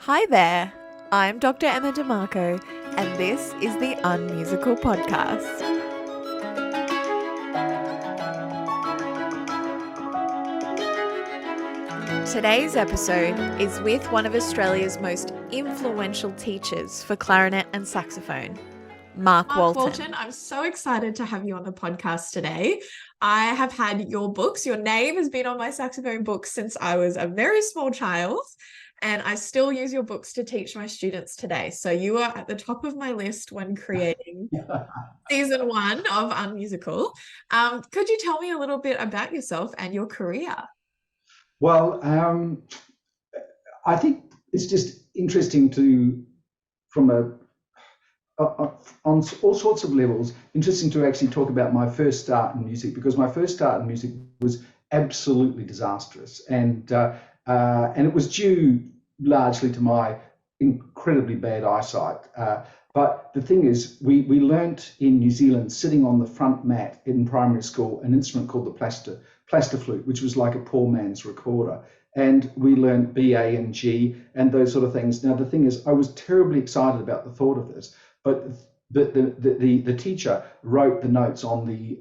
Hi there, I'm Dr. Emma DeMarco, and this is the Unmusical Podcast. Today's episode is with one of Australia's most influential teachers for clarinet and saxophone, Mark Walton. I'm so excited to have you on the podcast today. I have had your books. Your name has been on my saxophone books since I was a very small child, and I still use your books to teach my students today. So you are at the top of my list when creating season 1 of Unmusical. Could you tell me a little bit about yourself and your career? Well, I think it's just interesting on all sorts of levels, interesting to actually talk about my first start in music, because my first start in music was absolutely disastrous, and it was due largely to my incredibly bad eyesight. But the thing is, we learnt in New Zealand, sitting on the front mat in primary school, an instrument called the plaster flute, which was like a poor man's recorder. And we learned B, A, and G, and those sort of things. Now, the thing is, I was terribly excited about the thought of this, but the teacher wrote the notes on the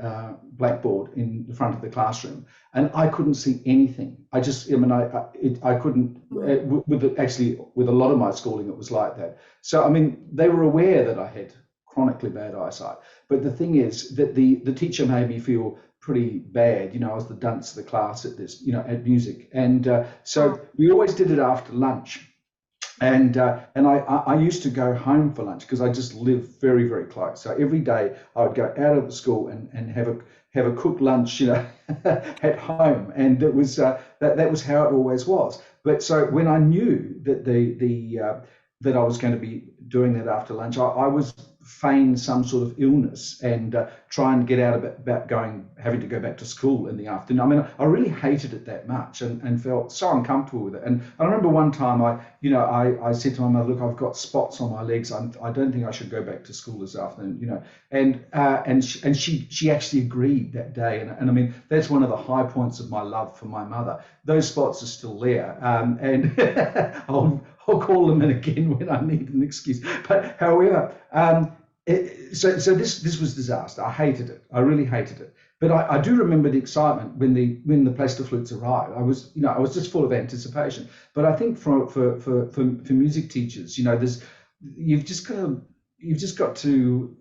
blackboard in the front of the classroom, and I couldn't see anything. I couldn't. With a lot of my schooling, it was like that. So, I mean, they were aware that I had chronically bad eyesight, but the thing is that the teacher made me feel pretty bad. I was the dunce of the class at this, at music, and so we always did it after lunch. And I used to go home for lunch because I just lived very, very close. So every day I would go out of the school and have a cooked lunch, at home, and it was that was how it always was. But so when I knew that that I was going to be doing that after lunch, I was feign some sort of illness and try and get out of it about having to go back to school in the afternoon. I mean, I really hated it that much and felt so uncomfortable with it. And I remember one time I said to my mother, "Look, I've got spots on my legs. I don't think I should go back to school this afternoon." And she actually agreed that day. And I mean, that's one of the high points of my love for my mother. Those spots are still there, and I'll call them in again when I need an excuse. But however, so this was disaster. I hated it. I really hated it. But I do remember the excitement when the plaster flutes arrived. I was just full of anticipation. But I think for music teachers, you've just got to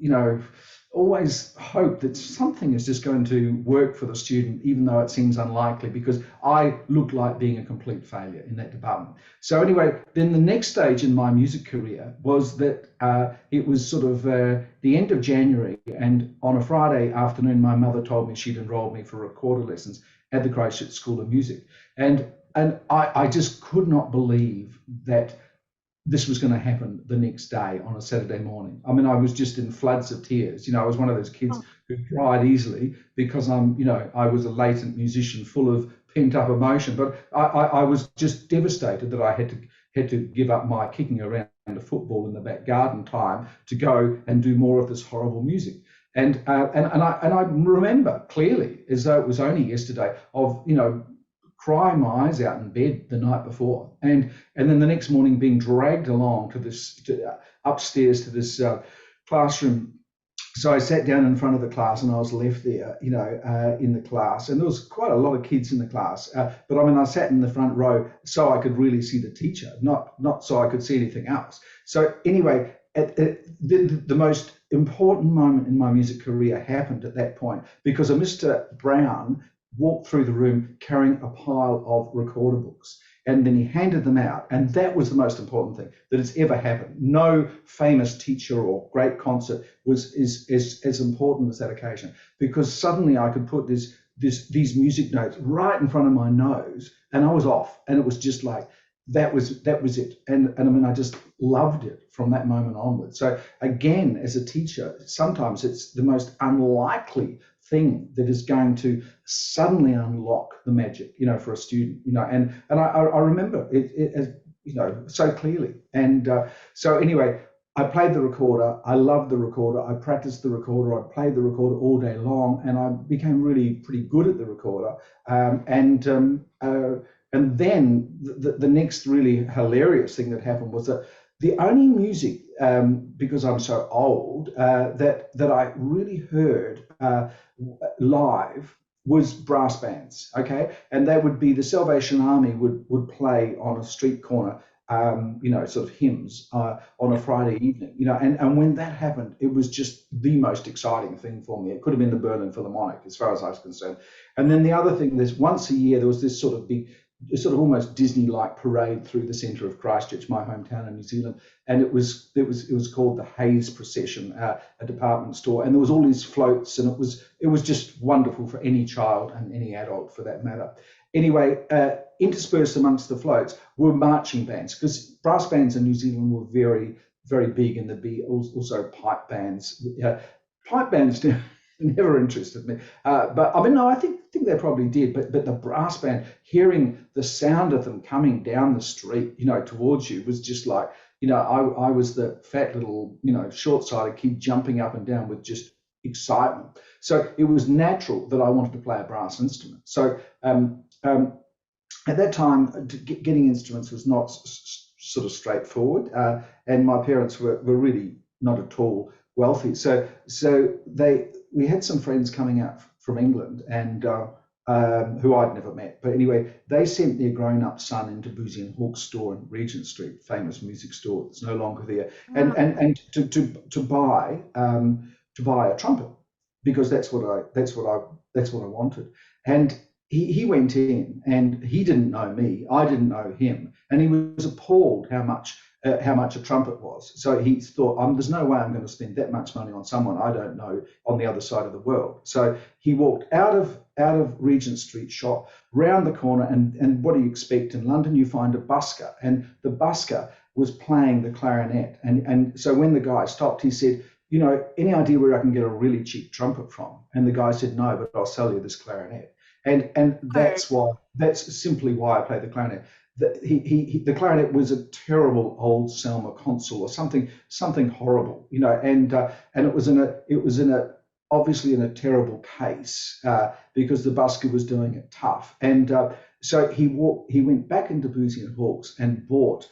always hope that something is just going to work for the student, even though it seems unlikely, because I looked like being a complete failure in that department. So anyway, then the next stage in my music career was that it was sort of the end of January, and on a Friday afternoon, my mother told me she'd enrolled me for recorder lessons at the Christchurch School of Music. And I just could not believe that this was going to happen the next day on a Saturday morning. I mean, I was just in floods of tears. I was one of those kids who cried easily because I was a latent musician full of pent up emotion. But I was just devastated that I had to give up my kicking around a football in the back garden time to go and do more of this horrible music. And I remember clearly, as though it was only yesterday, of crying my eyes out in bed the night before, and then the next morning being dragged along upstairs to this classroom. So I sat down in front of the class, and I was left there, in the class, and there was quite a lot of kids in the class. But I mean, I sat in the front row so I could really see the teacher, not so I could see anything else. So anyway, the most important moment in my music career happened at that point, because a Mr. Brown walked through the room carrying a pile of recorder books, and then he handed them out, and that was the most important thing that has ever happened. No famous teacher or great concert is as important as that occasion, because suddenly I could put these music notes right in front of my nose, and I was off, and it was just like that was it. And I mean, I just loved it from that moment onward. So again, as a teacher, sometimes it's the most unlikely thing that is going to suddenly unlock the magic, for a student, and I remember it as, so clearly. And so anyway, I played the recorder. I loved the recorder. I practiced the recorder. I played the recorder all day long, and I became really pretty good at the recorder. And then the next really hilarious thing that happened was that the only music, because I'm so old, that I really heard live was brass bands, okay? And that would be the Salvation Army would play on a street corner, sort of hymns on a Friday evening, and when that happened, it was just the most exciting thing for me. It could have been the Berlin Philharmonic, as far as I was concerned. And then the other thing, there's once a year, there was this sort of big, sort of almost Disney-like parade through the centre of Christchurch, my hometown in New Zealand, and it was called the Hayes Procession, a department store, and there was all these floats, and it was just wonderful for any child and any adult for that matter. Anyway, interspersed amongst the floats were marching bands, because brass bands in New Zealand were very, very big, and there'd be also pipe bands. Pipe bands never interested me, but I mean, no, I think they probably did. But the brass band, hearing the sound of them coming down the street, towards you, was just like, I was the fat little, short-sighted kid jumping up and down with just excitement. So it was natural that I wanted to play a brass instrument. So at that time, getting instruments was not sort of straightforward, and my parents were really not at all wealthy. So we had some friends coming out from England, and who I'd never met. But anyway, they sent their grown-up son into Boozy and Hawkes store in Regent Street, famous music store that's no longer there, and to buy a trumpet, because that's what I wanted. And he went in, and he didn't know me, I didn't know him, and he was appalled how much a trumpet was. So he thought, there's no way I'm going to spend that much money on someone I don't know on the other side of the world. So he walked out of Regent Street shop, round the corner, and what do you expect? In London, you find a busker, and the busker was playing the clarinet. And so when the guy stopped, he said, any idea where I can get a really cheap trumpet from? And the guy said, no, but I'll sell you this clarinet. And that's simply why I play the clarinet. The clarinet was a terrible old Selmer console or something horrible, and it was obviously in a terrible case, because the busker was doing it tough. And so he went back into Boozy and Hawkes and bought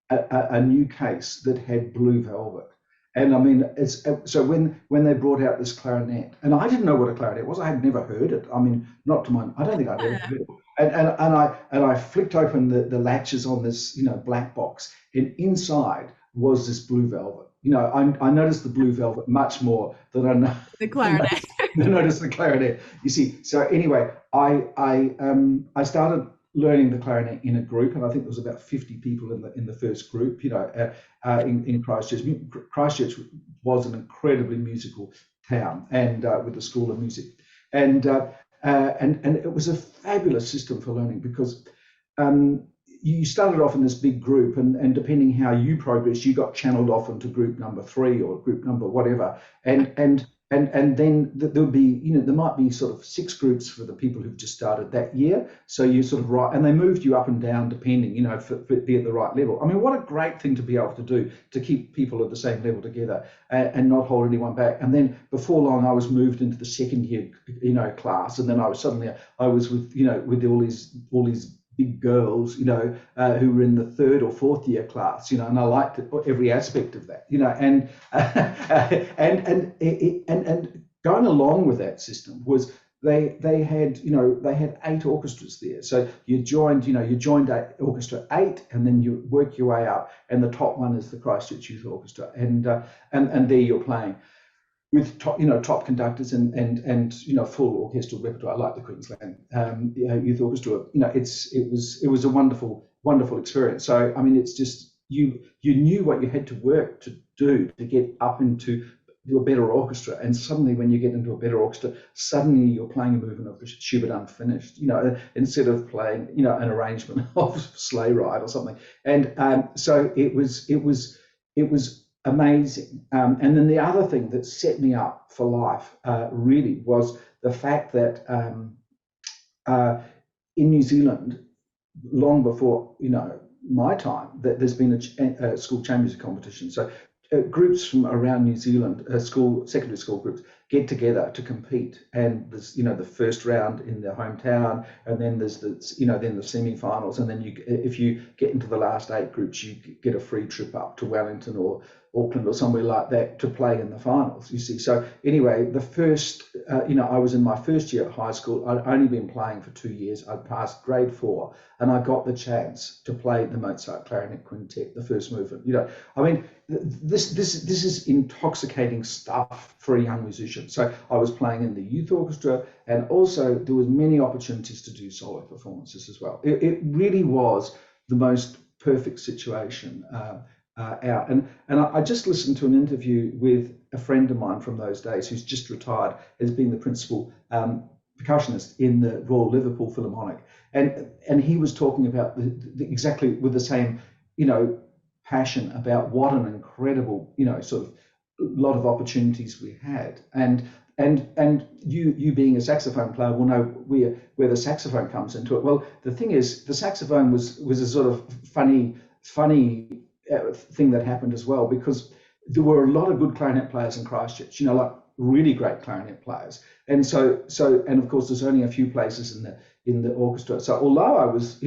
a new case that had blue velvet. And I mean, so when they brought out this clarinet, and I didn't know what a clarinet was, I had never heard it. I mean, not to my, I don't think I'd ever heard it. And I flicked open the latches on this, black box, and inside was this blue velvet. I noticed the blue velvet much more than I know the clarinet. noticed the clarinet. You see, so anyway, I started learning the clarinet in a group, and I think there was about 50 people in the first group, in Christchurch. Christchurch was an incredibly musical town, and with the School of Music, and it was a fabulous system for learning, because you started off in this big group, and depending how you progressed, you got channeled off into group number 3 or group number whatever, and then there would be, there might be sort of 6 groups for the people who've just started that year. So you sort of and they moved you up and down depending, for be at the right level. I mean, what a great thing to be able to do, to keep people at the same level together and not hold anyone back. And then before long, I was moved into the second year, class, and then I was with, with all these big girls, who were in the 3rd or 4th year class, and I liked every aspect of that, and going along with that system was they had 8 orchestras there. So you joined orchestra 8, and then you work your way up, and the top one is the Christchurch Youth Orchestra, and there you're playing with top conductors and full orchestral repertoire, like the Queensland Youth Orchestra. It was a wonderful experience. So I mean, it's just you knew what you had to work to do to get up into a better orchestra, and suddenly when you get into a better orchestra, suddenly you're playing a movement of Schubert Unfinished, instead of playing an arrangement of Sleigh Ride or something. And so it was amazing. And then the other thing that set me up for life really was the fact that in New Zealand, long before my time, that there's been a school chamber music competition. So groups from around New Zealand, secondary school groups, get together to compete, and there's the first round in the hometown, and then there's then the semi-finals, and then if you get into the last 8 groups, you get a free trip up to Wellington or Auckland or somewhere like that to play in the finals, you see. So anyway, the first, I was in my first year at high school. I'd only been playing for 2 years. I'd passed grade 4, and I got the chance to play the Mozart Clarinet Quintet, the first movement. I mean, this is intoxicating stuff for a young musician. So I was playing in the youth orchestra, and also there was many opportunities to do solo performances as well. It really was the most perfect situation. Out. And I just listened to an interview with a friend of mine from those days who's just retired as being the principal percussionist in the Royal Liverpool Philharmonic. And he was talking about exactly with the same, passion about what an incredible, sort of lot of opportunities we had. And you being a saxophone player will know where the saxophone comes into it. Well, the thing is, the saxophone was a sort of funny thing that happened as well, because there were a lot of good clarinet players in Christchurch, like really great clarinet players, and and of course there's only a few places in the orchestra. So although I was,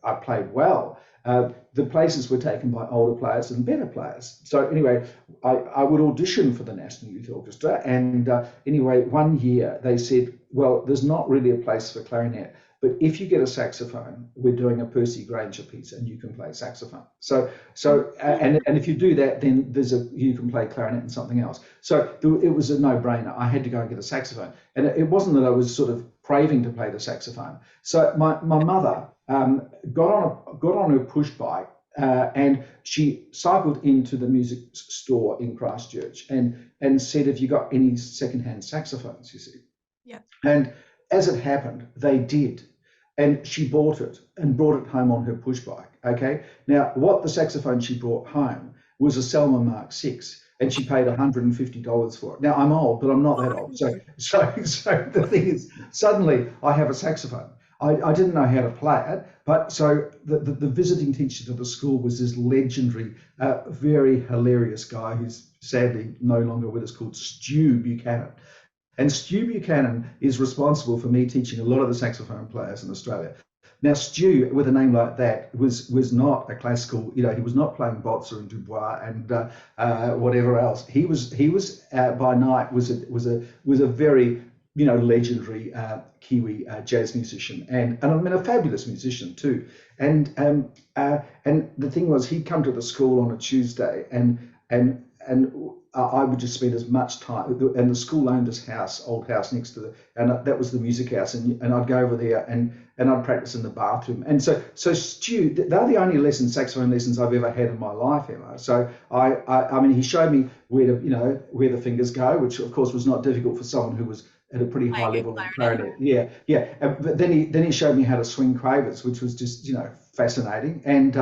I played well, the places were taken by older players and better players. So anyway, I would audition for the National Youth Orchestra, and anyway, one year they said, well, there's not really a place for clarinet, but if you get a saxophone, we're doing a Percy Grainger piece, and you can play saxophone. And if you do that, then you can play clarinet and something else. So it was a no-brainer. I had to go and get a saxophone, and it wasn't that I was sort of craving to play the saxophone. So my mother got on her push bike, and she cycled into the music store in Christchurch and said, "Have you got any secondhand saxophones?" You see. Yeah. And as it happened, they did. And she bought it and brought it home on her push bike. Okay. Now, what the saxophone she brought home was a Selma Mark 6, and she paid $150 for it. Now, I'm old, but I'm not that old. So the thing is, suddenly I have a saxophone. I didn't know how to play it, but so the visiting teacher to the school was this legendary, very hilarious guy who's sadly no longer with us, called Stu Buchanan. And Stu Buchanan is responsible for me teaching a lot of the saxophone players in Australia. Now, Stu, with a name like that, was not a classical. He was not playing Botzer and Dubois and whatever else. He was by night was a very legendary Kiwi jazz musician, and I mean a fabulous musician too. And the thing was, he'd come to the school on a Tuesday, and I would just spend as much time, and the school owned this old house next to and that was the music house, and I'd go over there and I'd practice in the bathroom. And so Stu, they're the only saxophone lessons I've ever had in my life, Emma. So I mean, he showed me where the fingers go, which of course was not difficult for someone who was at a pretty high level of clarinet. Yeah. But then he showed me how to swing quavers, which was just fascinating. And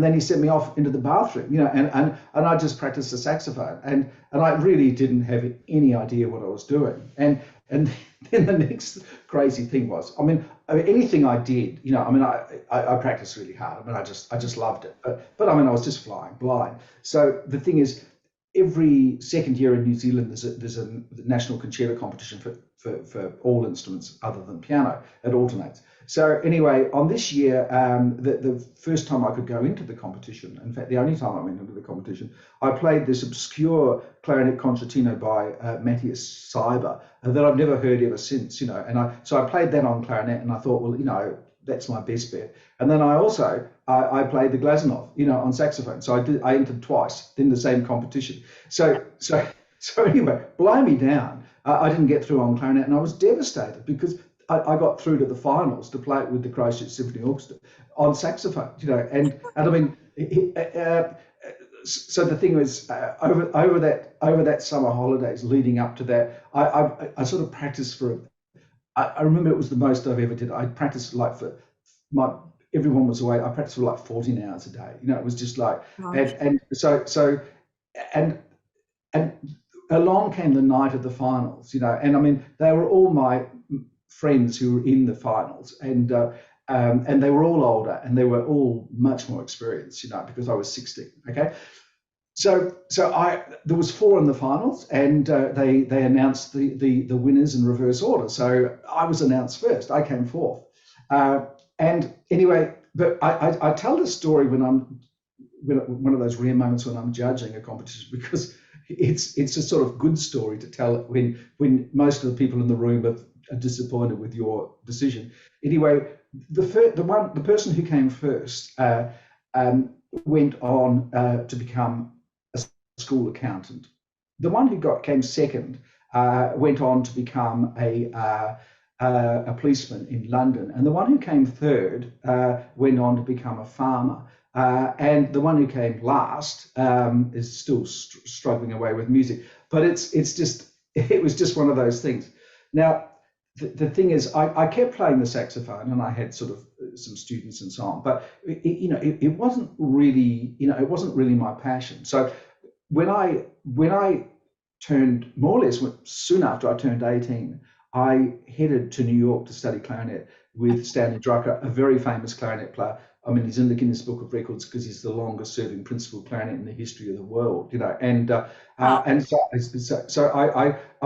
then he sent me off into the bathroom, and I just practiced the saxophone, and I really didn't have any idea what I was doing. And then the next crazy thing was, I mean anything I did, I practiced really hard. I mean, I just loved it. But I mean, I was just flying blind. So the thing is, every second year in New Zealand, there's a national concerto competition for all instruments other than piano. It alternates. So anyway, on this year, the first time I could go into the competition, in fact, the only time I went into the competition, I played this obscure clarinet concertino by Matthias Seiber that I've never heard ever since, And so I played that on clarinet, and I thought, well, that's my best bet. And then I also I played the Glazunov, on saxophone. So I entered twice in the same competition. So anyway, blow me down. I didn't get through on clarinet, and I was devastated because I got through to the finals to play it with the Christchurch Symphony Orchestra on saxophone, and I mean, so the thing was, over that summer holidays leading up to that, I sort of practiced I remember it was the most I've ever did. I practiced everyone was away. I practiced for like 14 hours a day. It was just like, and along came the night of the finals, and I mean, they were all my friends who were in the finals, and they were all older, and they were all much more experienced, because I was 16. Okay. there was four in the finals, and they announced the winners in reverse order. So I was announced first. I came fourth. And anyway, but I tell this story when one of those rare moments when I'm judging a competition, because it's a sort of good story to tell when most of the people in the room are disappointed with your decision. Anyway, the person who came first went on to become a school accountant. The one who came second went on to become a policeman in London, and the one who came third went on to become a farmer. And the one who came last is still struggling away with music. But it was just one of those things. Now, the thing is, I kept playing the saxophone, and I had sort of some students and so on. But it wasn't really, it wasn't really my passion. So when I turned, more or less soon after I turned 18, I headed to New York to study clarinet with Stanley Drucker, a very famous clarinet player. I mean, he's in the Guinness Book of Records because he's the longest-serving principal clarinet in the history of the world, and I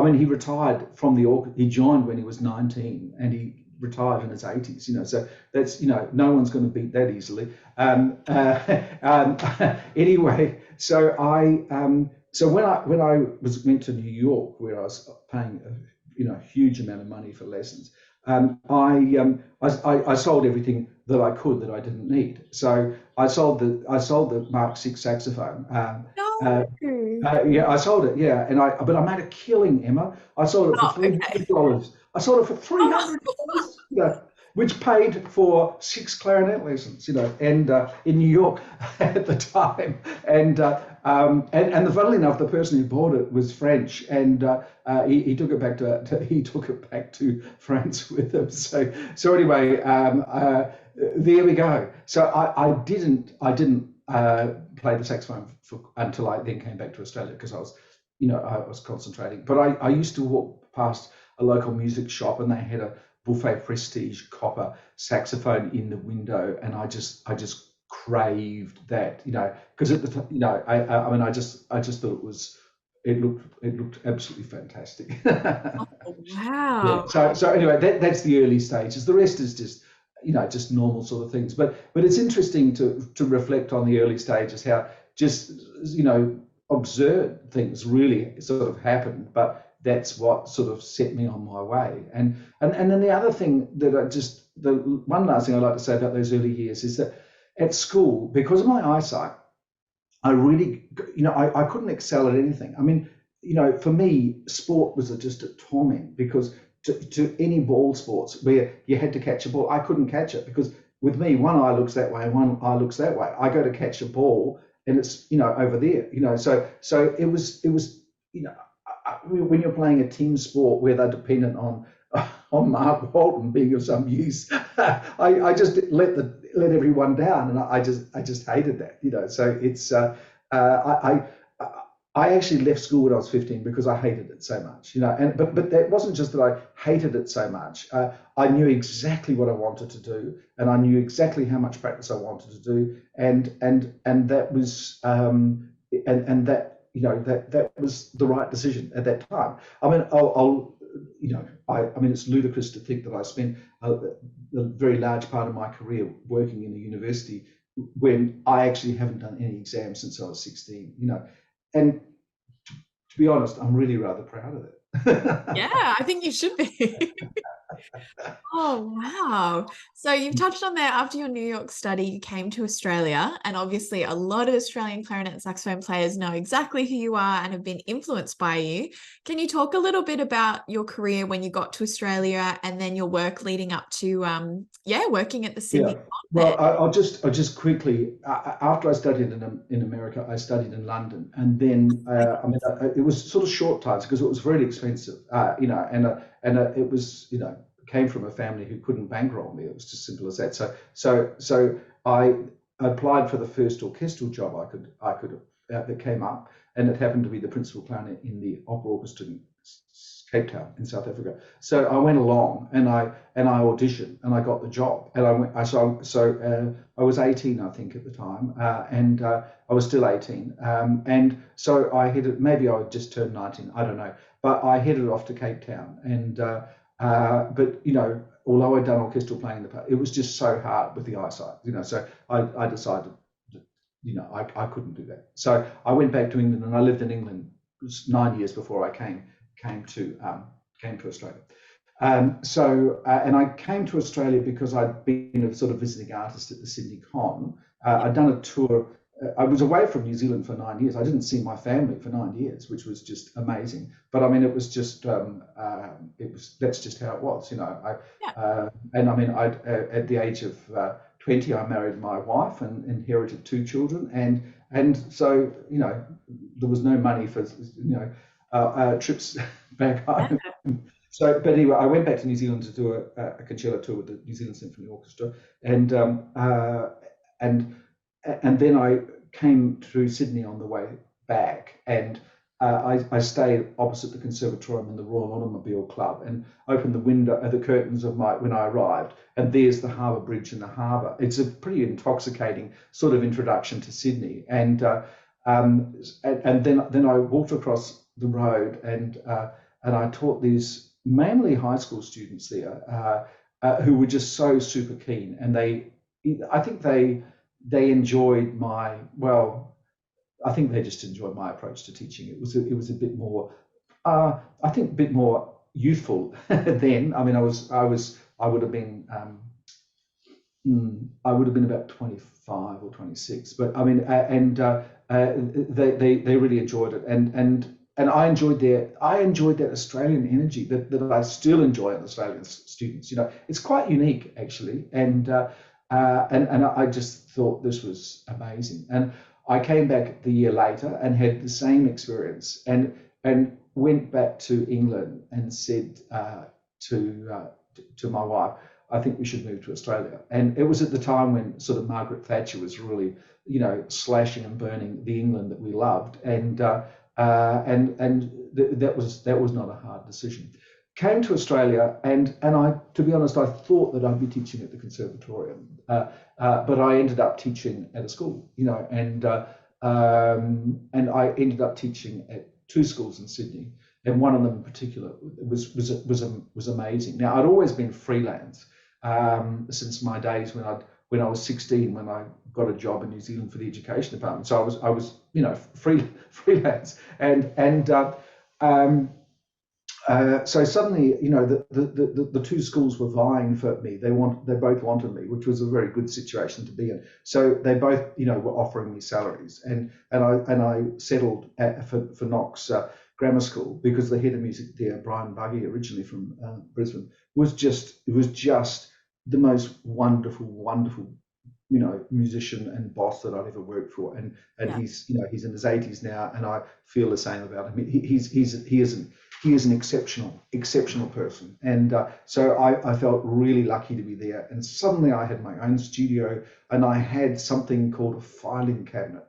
mean, he retired from the orchestra. He joined when he was 19, and he retired in his 80s. So that's no one's going to beat that easily. Anyway, so when I went to New York, where I was paying a huge amount of money for lessons, I sold everything that I could that I didn't need. So I sold the Mark 6 saxophone. Yeah, I sold it. Yeah, but I made a killing, Emma. I sold it for $300. I sold it for $300. Which paid for 6 clarinet lessons, and in New York at the time. And funnily enough, the person who bought it was French, and he took it back to France with him. So anyway, there we go. So I didn't play the saxophone until I then came back to Australia, because I was concentrating. But I used to walk past a local music shop, and they had a Buffet Prestige copper saxophone in the window, and I just craved that, because at the time, I just thought it looked absolutely fantastic. Oh, wow. Yeah. So anyway, that's the early stages. The rest is just normal sort of things. But it's interesting to reflect on the early stages, how just absurd things really sort of happened, but that's what sort of set me on my way. And then the other thing that the one last thing I'd like to say about those early years is that at school, because of my eyesight, I really, I couldn't excel at anything. I mean, for me, sport was just a torment, because to any ball sports where you had to catch a ball, I couldn't catch it, because with me, one eye looks that way and one eye looks that way. I go to catch a ball and it's, over there, so it was, when you're playing a team sport where they're dependent on Mark Walton being of some use, I just let everyone down, and I just hated that, So it's I actually left school when I was 15 because I hated it so much, but that wasn't just that I hated it so much. I knew exactly what I wanted to do, and I knew exactly how much practice I wanted to do, and that was that was the right decision at that time. I mean, I mean, it's ludicrous to think that I spent a very large part of my career working in a university when I actually haven't done any exams since I was 16. And to be honest, I'm really rather proud of it. Yeah, I think you should be. Oh, wow. So you've touched on there, after your New York study, you came to Australia, and obviously a lot of Australian clarinet and saxophone players know exactly who you are and have been influenced by you. Can you talk a little bit about your career when you got to Australia, and then your work leading up to, working at the Sydney? Yeah. Well, I'll just quickly, after I studied in America, I studied in London, and then it was sort of short times because it was very expensive, and it was, came from a family who couldn't bankroll me. It was just simple as that. So I applied for the first orchestral job I could that came up, and it happened to be the principal clarinet in the opera orchestra Cape Town in South Africa. So I went along and I auditioned and I got the job. And I was 18, I think, at the time, and I was still 18. And so I headed, maybe I would just turned 19, I don't know, but I headed off to Cape Town. And but although I'd done orchestral playing in the past, it was just so hard with the eyesight. So I decided that, I couldn't do that. So I went back to England and I lived in England 9 years before I came to Australia. And I came to Australia because I'd been a sort of visiting artist at the Sydney Con. I'd done a tour. I was away from New Zealand for 9 years. I didn't see my family for 9 years, which was just amazing. But I mean, it was just that's just how it was, and I mean, at the age of 20, I married my wife and inherited 2 children, and so there was no money for trips back home. So, but anyway, I went back to New Zealand to do a concerto tour with the New Zealand Symphony Orchestra, and then I came through Sydney on the way back, and I stayed opposite the Conservatorium and the Royal Automobile Club, and opened the curtains of when I arrived, and there's the Harbour Bridge in the harbour. It's a pretty intoxicating sort of introduction to Sydney, and then I walked across the road, and I taught these mainly high school students there who were just so super keen, and I think they enjoyed I think they just enjoyed my approach to teaching. It was a bit more, I think, a bit more youthful then. I mean, I would have been about 25 or 26, but I mean, they really enjoyed it, and I enjoyed that Australian energy that I still enjoy in Australian students. It's quite unique actually, and I just thought this was amazing. And I came back the year later and had the same experience, and went back to England and said to my wife, I think we should move to Australia. And it was at the time when sort of Margaret Thatcher was really, slashing and burning the England that we loved, and that was not a hard decision. Came to Australia, and I, to be honest, I thought that I'd be teaching at the Conservatorium, but I ended up teaching at a school, and I ended up teaching at 2 schools in Sydney, and one of them in particular was amazing. Now, I'd always been freelance since my days when I was 16, when I got a job in New Zealand for the education department. So I was freelance, so suddenly, the 2 schools were vying for me. They both wanted me, which was a very good situation to be in. So they both, were offering me salaries, and I settled for Knox Grammar School, because the head of music there, Brian Buggy, originally from Brisbane, was just the most wonderful, musician and boss that I've ever worked for. And he's in his 80s now, and I feel the same about him. He is an exceptional person, and so I felt really lucky to be there. And suddenly I had my own studio, and I had something called a filing cabinet,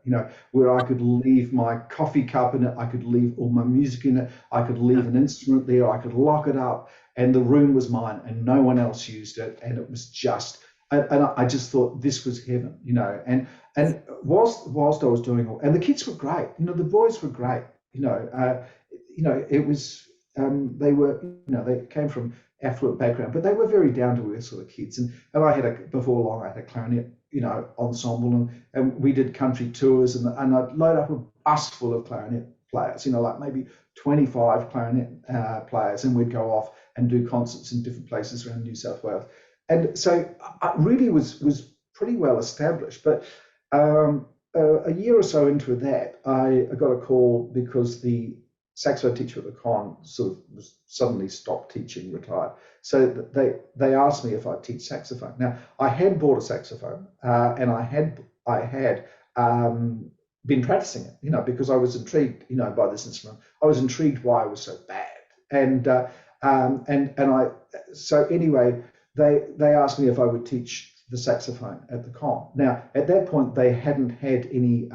where I could leave my coffee cup in it, I could leave all my music in it, I could leave an instrument there, I could lock it up, and the room was mine, and no one else used it, and it was just. And I just thought this was heaven, and whilst I was doing all, and the kids were great, the boys were great, it was, they came from affluent background, but they were very down to earth sort of kids. And before long, I had a clarinet, ensemble, and we did country tours, and I'd load up a bus full of clarinet players, like maybe 25 clarinet players, and we'd go off and do concerts in different places around New South Wales. And so I really was pretty well established. But a year or so into that, I got a call because the saxophone teacher at the con sort of suddenly stopped teaching, retired. So they asked me if I'd teach saxophone. Now, I had bought a saxophone, and I had been practicing it, because I was intrigued, by this instrument. I was intrigued why it was so bad, so anyway. They asked me if I would teach the saxophone at the con. Now, at that point, they hadn't had any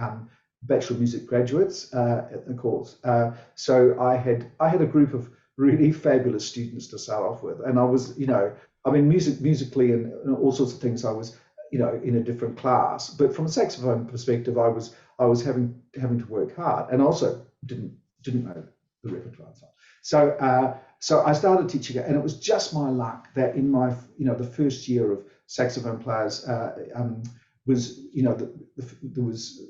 Bachelor of Music graduates at the course. So I had a group of really fabulous students to start off with, and I was, musically and all sorts of things, I was, in a different class. But from a saxophone perspective, I was having to work hard, and also didn't know the repertoire and so on. So I started teaching it, and it was just my luck that in my, the first year of saxophone players was, there was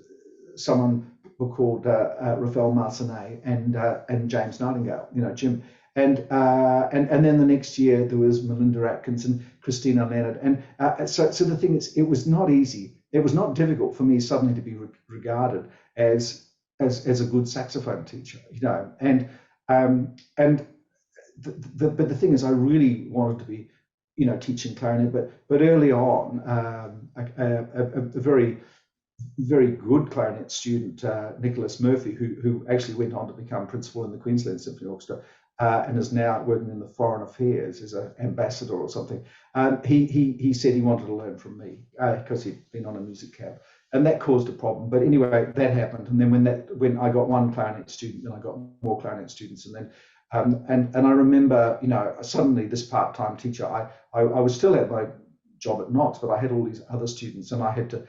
someone called Rafael Marcinet and James Nightingale, Jim. And then the next year there was Melinda Atkins and Christina Leonard. And so the thing is, it was not easy. It was not difficult for me suddenly to be regarded as a good saxophone teacher, but the thing is, I really wanted to be, teaching clarinet. But early on, a very good clarinet student, Nicholas Murphy, who actually went on to become principal in the Queensland Symphony Orchestra, and is now working in the Foreign Affairs as an ambassador or something. He said he wanted to learn from me because he'd been on a music camp, and that caused a problem. But anyway, that happened. And then when I got one clarinet student, then I got more clarinet students, and then and I remember, suddenly this part-time teacher, I was still at my job at Knox, but I had all these other students, and I had to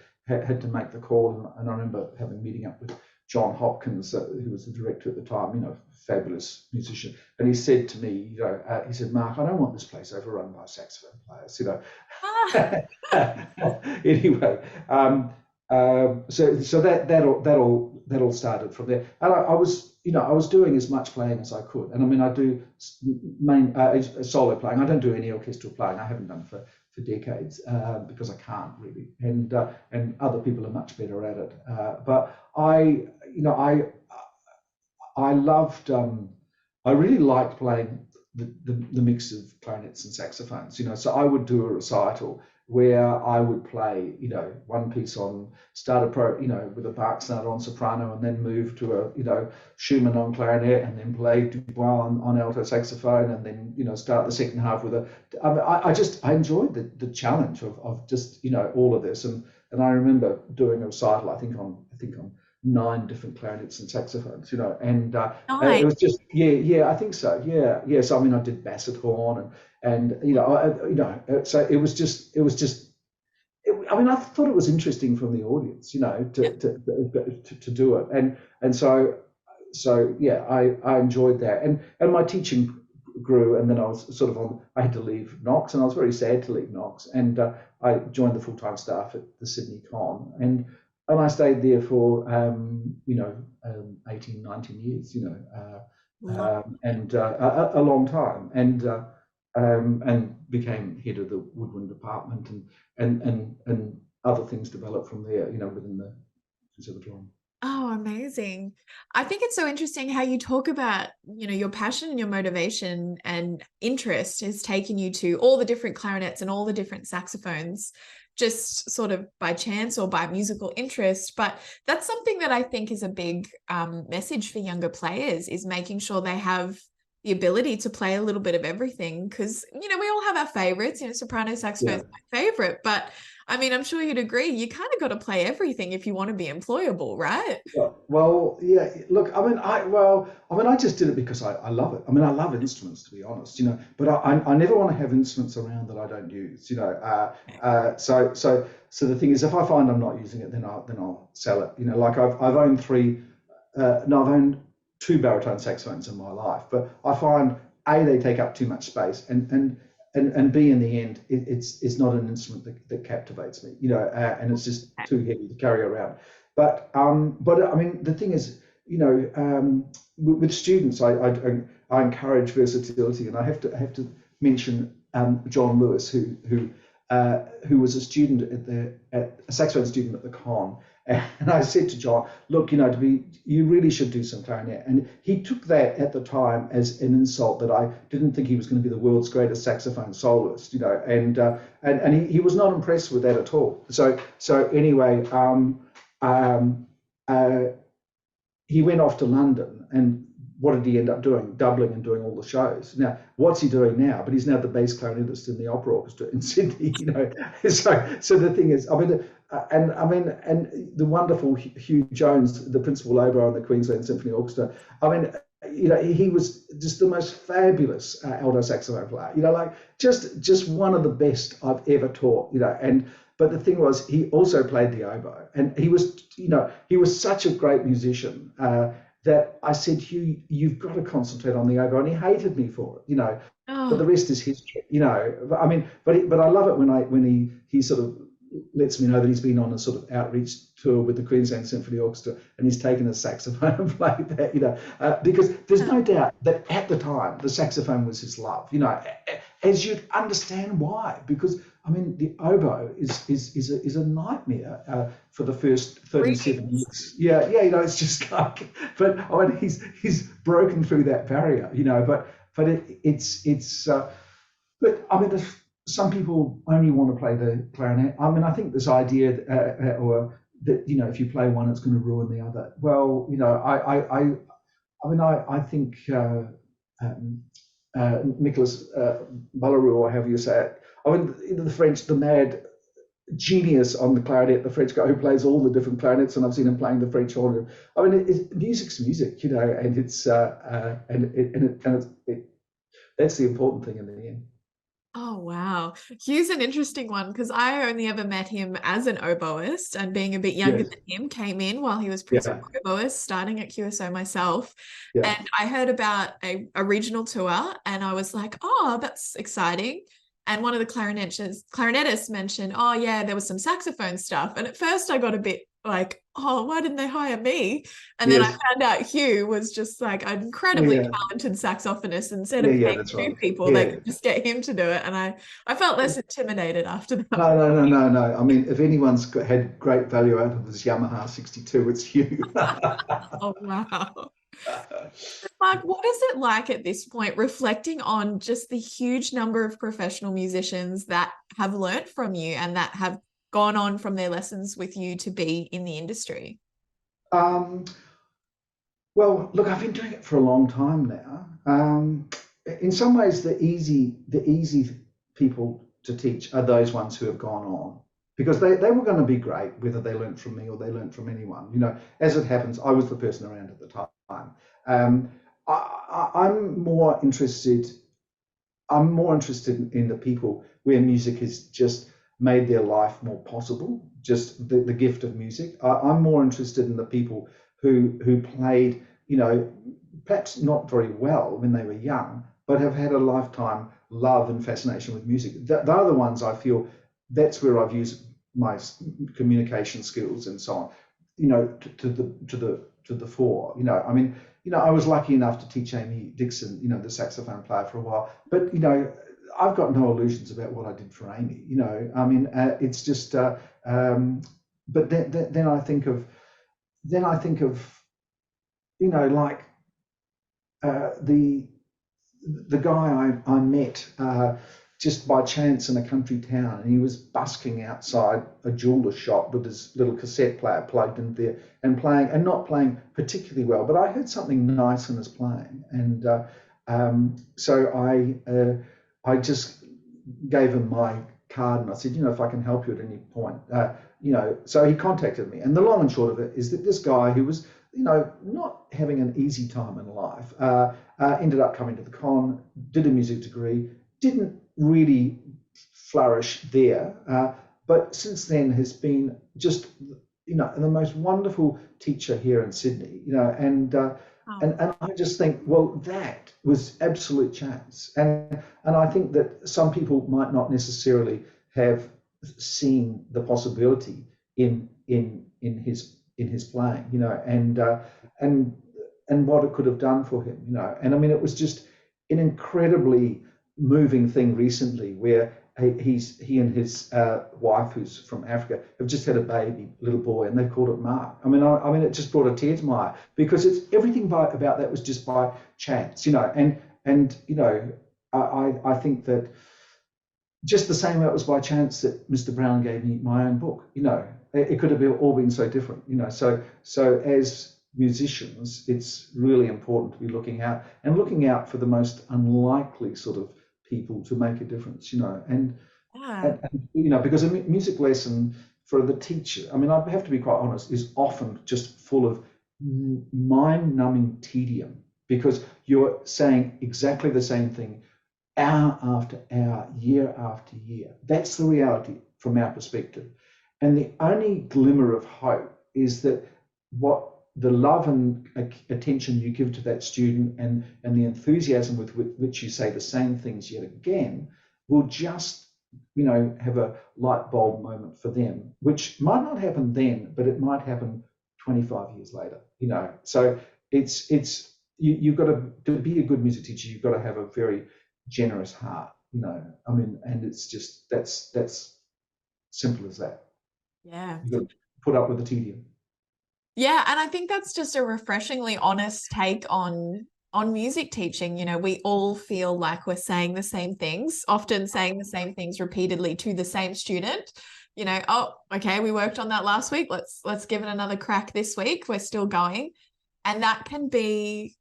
make the call. And I remember having a meeting up with John Hopkins, who was the director at the time, fabulous musician. And he said to me, he said, "Mark, I don't want this place overrun by saxophone players, Anyway, so that all started from there. And I was doing as much playing as I could. And I do main solo playing. I don't do any orchestral playing. I haven't done for decades because I can't really, and other people are much better at it. But I loved, I really liked playing the mix of clarinets and saxophones. So I would do a recital where I would play, one piece on with a Bach sonata on soprano, and then move to a, Schumann on clarinet, and then play Dubois on alto saxophone, and then, start the second half with I enjoyed the challenge of just, all of this. And I remember doing a recital, I think on 9 different clarinets and saxophones, and it was just, I think so, yeah. So I did basset horn and so it was just. I thought it was interesting from the audience, to do it, and so yeah, I enjoyed that, and my teaching grew, and then I was I had to leave Knox, and I was very sad to leave Knox, and I joined the full-time staff at the Sydney Con, and I stayed there for 18, 19 years, and a long time, and became head of the woodwind department, and other things developed from there, within the conservatorium. Oh, amazing. I think it's so interesting how you talk about, your passion and your motivation and interest has taken you to all the different clarinets and all the different saxophones, just sort of by chance or by musical interest. But that's something that I think is a big message for younger players, is making sure they have the ability to play a little bit of everything, because, we all have our favorites, soprano saxophone is my favorite, but I'm sure you'd agree, you kind of got to play everything if you want to be employable, right? Well, yeah, look, I just did it because I love it. I love instruments, to be honest, but I never want to have instruments around that I don't use, so the thing is, if I find I'm not using it, then I'll sell it, like I've owned I've owned 2 baritone saxophones in my life, but I find A, they take up too much space, and B, in the end, it's not an instrument that captivates me, and it's just too heavy to carry around. But the thing is, with students, I encourage versatility, and I have to mention John Lewis, who was a student a saxophone student at the Con. And I said to John, look, you really should do some clarinet. And he took that at the time as an insult, that I didn't think he was going to be the world's greatest saxophone soloist, and he was not impressed with that at all. So anyway, he went off to London, and what did he end up doing? Doubling and doing all the shows. Now, what's he doing now? But he's now the bass clarinetist in the Opera Orchestra in Sydney, So the thing is, and I mean, and the wonderful Hugh Jones, the principal oboe in the Queensland Symphony Orchestra. I mean, he was just the most fabulous alto saxophone player. Like just one of the best I've ever taught. And but the thing was, he also played the oboe, and he was such a great musician that I said, Hugh, you've got to concentrate on the oboe, and he hated me for it. But the rest is history. I mean, but I love it when he sort of lets me know that he's been on a sort of outreach tour with the Queensland Symphony Orchestra, and he's taken a saxophone and played that, because there's no doubt that at the time the saxophone was his love, as you'd understand why, because I mean the oboe is a nightmare for the first 37 years. Yeah, it's just like, but I mean he's broken through that barrier, but but I mean some people only want to play the clarinet. I mean, I think this idea or that if you play one, it's going to ruin the other. Well, I think Nicolas Ballarou, or however you say it. I mean, the French, the mad genius on the clarinet, the French guy who plays all the different clarinets, and I've seen him playing the French horn. I mean, music's music, and it's that's the important thing in the end. Oh, wow. Hugh's an interesting one because I only ever met him as an oboist, and being a bit younger than him, came in while he was principal oboist, starting at QSO myself. And I heard about a regional tour, and I was like, oh, that's exciting. And one of the clarinetists mentioned, oh, yeah, there was some saxophone stuff. And at first I got a bit like, oh, why didn't they hire me? And then I found out Hugh was just like an incredibly talented saxophonist. Instead of paying two people, they could just get him to do it. And I felt less intimidated after that. No. I mean, if anyone's had great value out of this Yamaha 62, it's Hugh. Oh, wow. Mark, what is it like at this point, reflecting on just the huge number of professional musicians that have learnt from you and that have gone on from their lessons with you to be in the industry? Well, look, I've been doing it for a long time now. In some ways, the easy people to teach are those ones who have gone on, because they were going to be great, whether they learnt from me or they learnt from anyone. As it happens, I was the person around at the time. I'm more interested in the people where music has just made their life more possible, just the gift of music. I'm more interested in the people who played, perhaps not very well when they were young, but have had a lifetime love and fascination with music. They're the ones I feel that's where I've used my communication skills and so on, to the fore. I mean, I was lucky enough to teach Amy Dixon, the saxophone player, for a while, but I've got no illusions about what I did for Amy. I mean, it's just. But then I think of, like the guy I met just by chance in a country town, and he was busking outside a jeweler's shop with his little cassette player plugged in there and playing, and not playing particularly well, but I heard something nice in his playing, and so I just gave him my card and I said, if I can help you at any point, so he contacted me. And the long and short of it is that this guy who was, not having an easy time in life, ended up coming to the con, did a music degree, didn't really flourish there, but since then has been just, the most wonderful teacher here in Sydney, and I just think, well, that was absolute chance. And I think that some people might not necessarily have seen the possibility in his playing, and what it could have done for him, And I mean, it was just an incredibly moving thing recently where he and his wife, who's from Africa, have just had a little boy, and they called it Mark. I mean, it just brought a tear to my eye, because it's everything about that was just by chance, and I think that just the same way it was by chance that Mr. Brown gave me my own book. It could have all been so different. So as musicians, it's really important to be looking out for the most unlikely sort of people to make a difference, and because a music lesson for the teacher, I mean, I have to be quite honest, is often just full of mind-numbing tedium, because you're saying exactly the same thing hour after hour, year after year. That's the reality from our perspective. And the only glimmer of hope is that what the love and attention you give to that student, and the enthusiasm with which you say the same things yet again, will just, have a light bulb moment for them, which might not happen then, but it might happen 25 years later, So you've got to be a good music teacher, you've got to have a very generous heart, and it's just, that's simple as that. Yeah. You've got to put up with the tedium. Yeah, and I think that's just a refreshingly honest take on music teaching. We all feel like we're saying the same things, often saying the same things repeatedly to the same student. Oh, okay, we worked on that last week. Let's give it another crack this week. We're still going. And that can be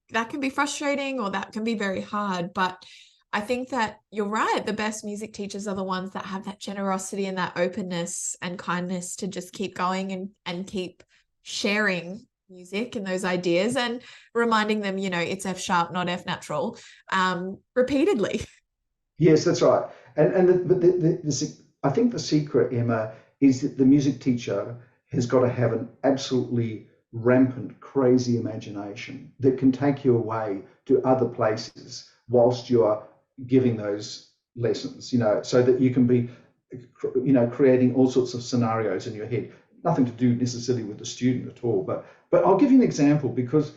frustrating, or that can be very hard. But I think that you're right. The best music teachers are the ones that have that generosity and that openness and kindness to just keep going and keep sharing music and those ideas, and reminding them, it's F sharp, not F natural, repeatedly. Yes, that's right. I think the secret, Emma, is that the music teacher has got to have an absolutely rampant, crazy imagination that can take you away to other places whilst you're giving those lessons, so that you can be, creating all sorts of scenarios in your head. Nothing to do necessarily with the student at all, but I'll give you an example, because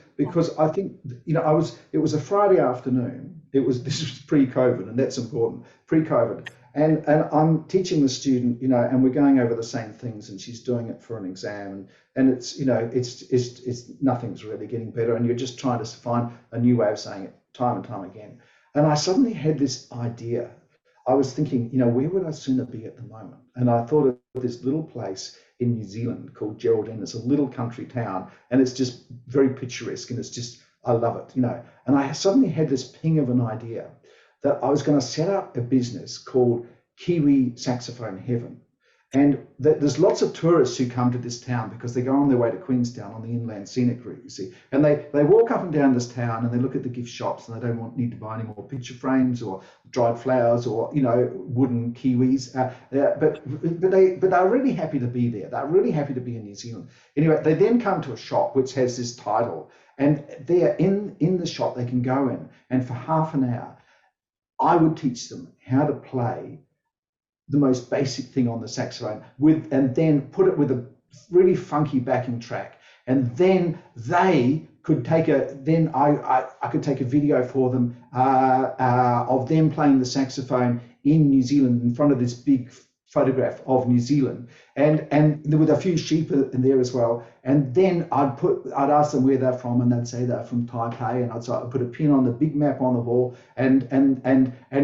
I think, it was a Friday afternoon. This was pre-COVID, and that's important, pre-COVID. And I'm teaching the student, and we're going over the same things, and she's doing it for an exam, and it's, it's nothing's really getting better, and you're just trying to find a new way of saying it time and time again. And I suddenly had this idea. I was thinking, where would I sooner be at the moment? And I thought of this little place in New Zealand called Geraldine. It's a little country town, and it's just very picturesque, and it's just, I love it, And I suddenly had this ping of an idea that I was going to set up a business called Kiwi Saxophone Heaven. And there's lots of tourists who come to this town because they go on their way to Queenstown on the inland scenic route, you see. And they walk up and down this town, and they look at the gift shops, and they don't need to buy any more picture frames or dried flowers or, wooden kiwis. But they're really happy to be there. They're really happy to be in New Zealand. Anyway, they then come to a shop which has this title, and there in the shop they can go in, and for half an hour, I would teach them how to play the most basic thing on the saxophone, and then put it with a really funky backing track, and then they could I could take a video for them of them playing the saxophone in New Zealand in front of this big photograph of New Zealand, and with a few sheep in there as well. And then I'd ask them where they're from, and they'd say they're from Taipei, and I'd put a pin on the big map on the wall, and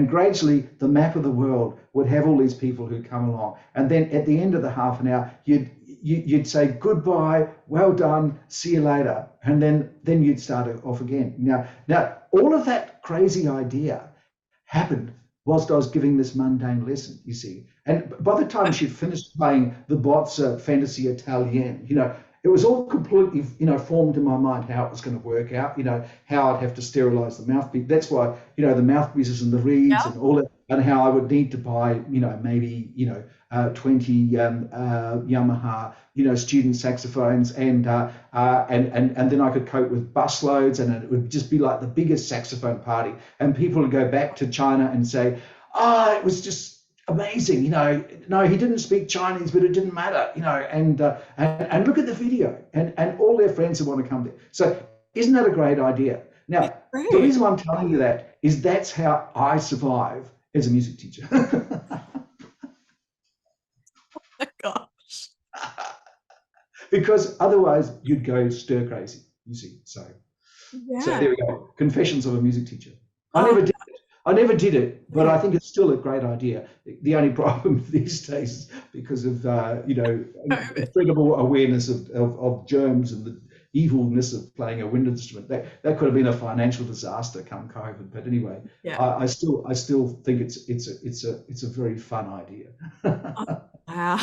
gradually the map of the world would have all these people who come along. And then at the end of the half an hour, you'd say goodbye, well done, see you later, and then you'd start off again. Now all of that crazy idea happened whilst I was giving this mundane lesson, you see. And by the time she'd finished playing the Bozza Fantasy Italienne, it was all completely, formed in my mind how it was going to work out, how I'd have to sterilize the mouthpiece. That's why, the mouthpieces and the reeds and all that, and how I would need to buy, maybe, 20 Yamaha, student saxophones, and then I could cope with busloads, and it would just be like the biggest saxophone party. And people would go back to China and say, it was just amazing, no, he didn't speak Chinese, but it didn't matter, and look at the video, and all their friends would want to come there. So isn't that a great idea? Now, the reason why I'm telling you that is that's how I survive as a music teacher. Oh my gosh. Because otherwise you'd go stir crazy, you see. So there we go. Confessions of a music teacher. I never did it, but I think it's still a great idea. The only problem these days is because of incredible awareness of germs and the evilness of playing a wind instrument. That could have been a financial disaster come COVID. But anyway, I still think it's a very fun idea. Wow.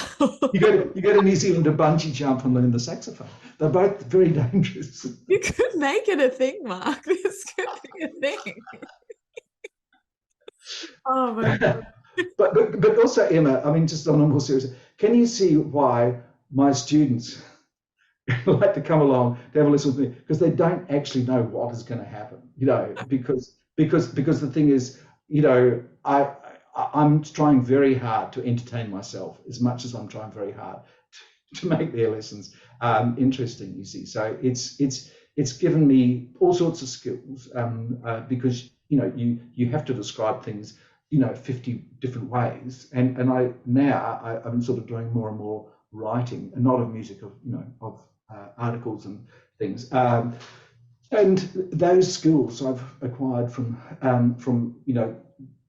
You go to New Zealand to bungee jump and learn the saxophone. They're both very dangerous. You could make it a thing, Mark. This could be a thing. Oh my God. But also, Emma, I mean, just on a more serious, can you see why my students like to come along to have a listen with me? Because they don't actually know what is going to happen, because the thing is, I'm trying very hard to entertain myself as much as I'm trying very hard to make their lessons interesting, you see. So it's given me all sorts of skills, because you have to describe things 50 different ways, and I'm sort of doing more and more writing, and not of music, of articles and things, and those skills I've acquired from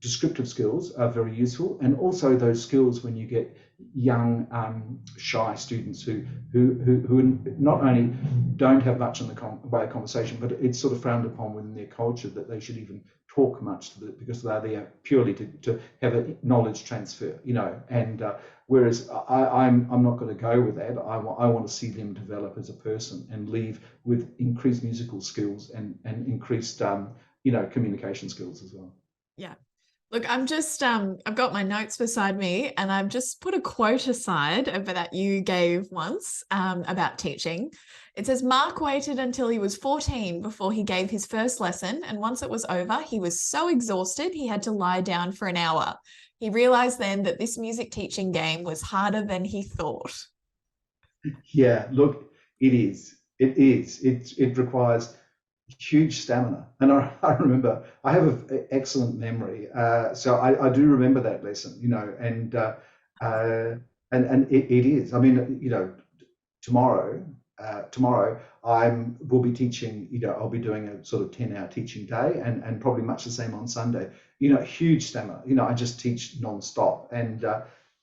descriptive skills are very useful, and also those skills when you get young shy students who not only don't have much in the way of conversation, but it's sort of frowned upon within their culture that they should even talk much because they're there purely to have a knowledge transfer, and whereas I'm not going to go with that. I want to see them develop as a person and leave with increased musical skills and increased communication skills as well. Yeah. Look, I'm just, I've got my notes beside me, and I've just put a quote aside that you gave once about teaching. It says, Mark waited until he was 14 before he gave his first lesson. And once it was over, he was so exhausted, he had to lie down for an hour. He realized then that this music teaching game was harder than he thought. Yeah, look, it is. It is. It requires huge stamina, and I remember I have an excellent memory, so I do remember that lesson, and it is. I mean, tomorrow we'll be teaching. I'll be doing a sort of 10-hour teaching day, and probably much the same on Sunday. Huge stamina. I just teach non-stop, and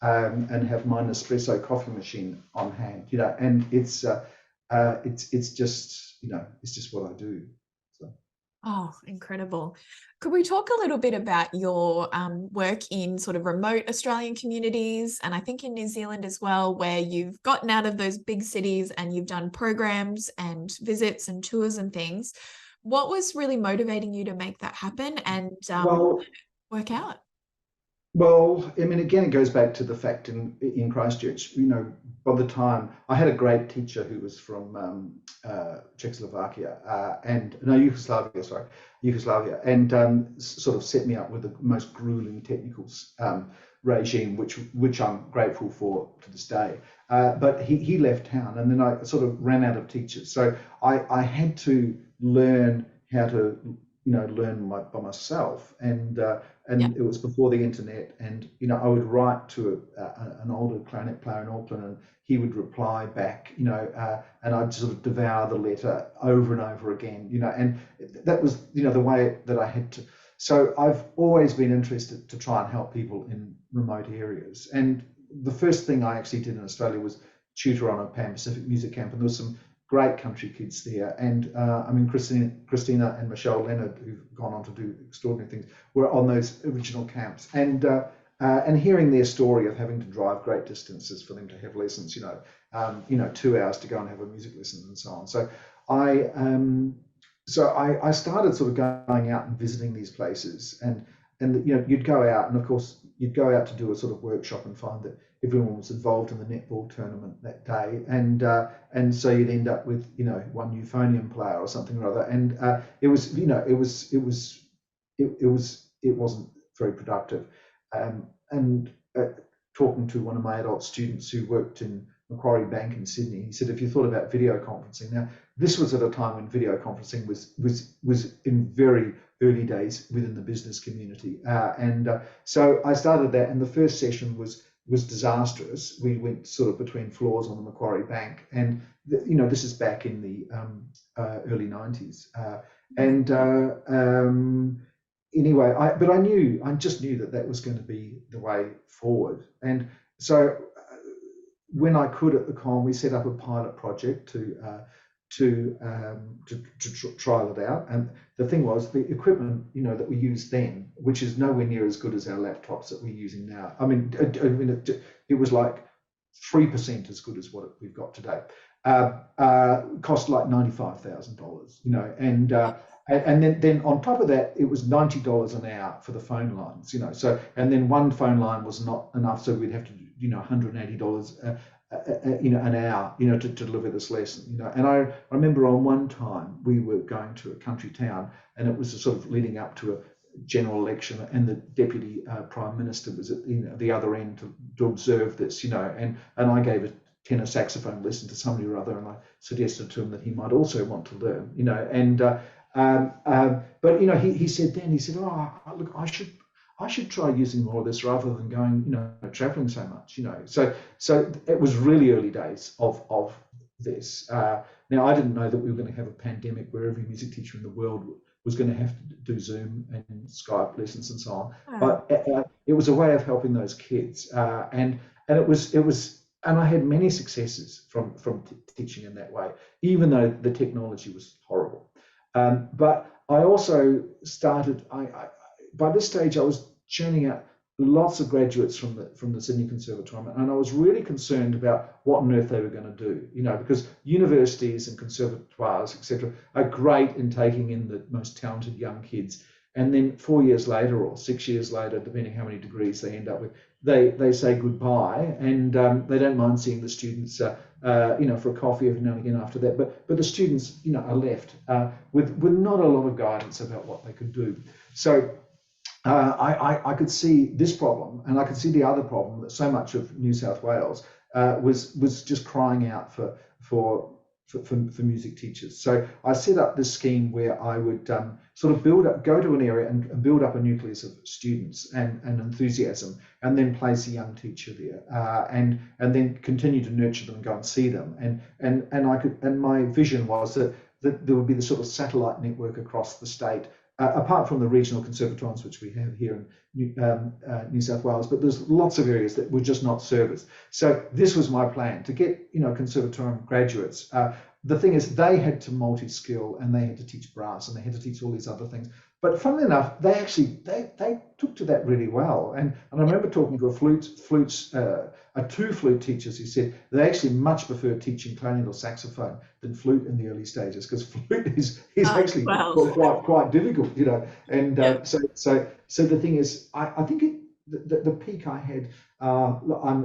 have my Nespresso coffee machine on hand. And it's just it's just what I do. Oh, incredible. Could we talk a little bit about your work in sort of remote Australian communities, and I think in New Zealand as well, where you've gotten out of those big cities and you've done programs and visits and tours and things. What was really motivating you to make that happen and work out? Well, I mean, again, it goes back to the fact in Christchurch, by the time I had a great teacher who was from Yugoslavia, and sort of set me up with the most grueling technical regime, which I'm grateful for to this day. But he left town, and then I sort of ran out of teachers. So I had to learn how to learn by myself, and it was before the internet, and I would write to an older clarinet player in Auckland, and he would reply back, and I'd sort of devour the letter over and over again, and that was the way that I had to. So I've always been interested to try and help people in remote areas, and the first thing I actually did in Australia was tutor on a Pan Pacific music camp, and there was some great country kids there, and I mean Christina and Michelle Leonard, who've gone on to do extraordinary things, were on those original camps, and hearing their story of having to drive great distances for them to have lessons, 2 hours to go and have a music lesson and so on. So I started sort of going out and visiting these places, and you'd go out, and of course you'd go out to do a sort of workshop and find that everyone was involved in the netball tournament that day, and so you'd end up with one euphonium player or something or other, and it wasn't very productive. And talking to one of my adult students who worked in Macquarie Bank in Sydney, he said, if you thought about video conferencing, now this was at a time when video conferencing was in very early days within the business community, so I started that, and the first session was disastrous. We went sort of between floors on the Macquarie Bank, and this is back in the early 90s, anyway, I just knew that was going to be the way forward. And so when I could at the con, we set up a pilot project to trial it out. And the thing was, the equipment that we used then, which is nowhere near as good as our laptops that we're using now. I mean, it was like 3% as good as what we've got today. Cost like $95,000, and then on top of that, it was $90 an hour for the phone lines, So, and then one phone line was not enough, so we'd have to do, $180, an hour, to deliver this lesson, And I remember on one time we were going to a country town, and it was sort of leading up to a general election, and the deputy prime minister was at the other end to observe this, and I gave a tenor saxophone lesson to somebody or other, and I suggested to him that he might also want to learn, but he said, oh, look, I should try using more of this rather than going, traveling so much, So it was really early days of this. Now, I didn't know that we were going to have a pandemic where every music teacher in the world was going to have to do Zoom and Skype lessons and so on. But it was a way of helping those kids, and it was, and I had many successes from teaching in that way, even though the technology was horrible. But I also started. By this stage, I was churning out lots of graduates from the Sydney Conservatorium, and I was really concerned about what on earth they were going to do, because universities and conservatoires, etc., are great in taking in the most talented young kids, and then 4 years later or 6 years later, depending how many degrees they end up with, they say goodbye, and they don't mind seeing the students, for a coffee every now and again after that. But the students, are left with not a lot of guidance about what they could do. So I could see this problem, and I could see the other problem that so much of New South Wales was just crying out for music teachers. So I set up this scheme where I would sort of go to an area and build up a nucleus of students and enthusiasm, and then place a young teacher there, and then continue to nurture them and go and see them. And my vision was that there would be the sort of satellite network across the state. Apart from the regional conservatoriums, which we have here in New South Wales, but there's lots of areas that were just not serviced. So this was my plan, to get conservatorium graduates. The thing is, they had to multi-skill, and they had to teach brass, and they had to teach all these other things. But funnily enough, they took to that really well. And I remember talking to two flute teachers who said they actually much prefer teaching clarinet or saxophone than flute in the early stages, because flute is actually quite difficult, And so the thing is, I think the peak I had,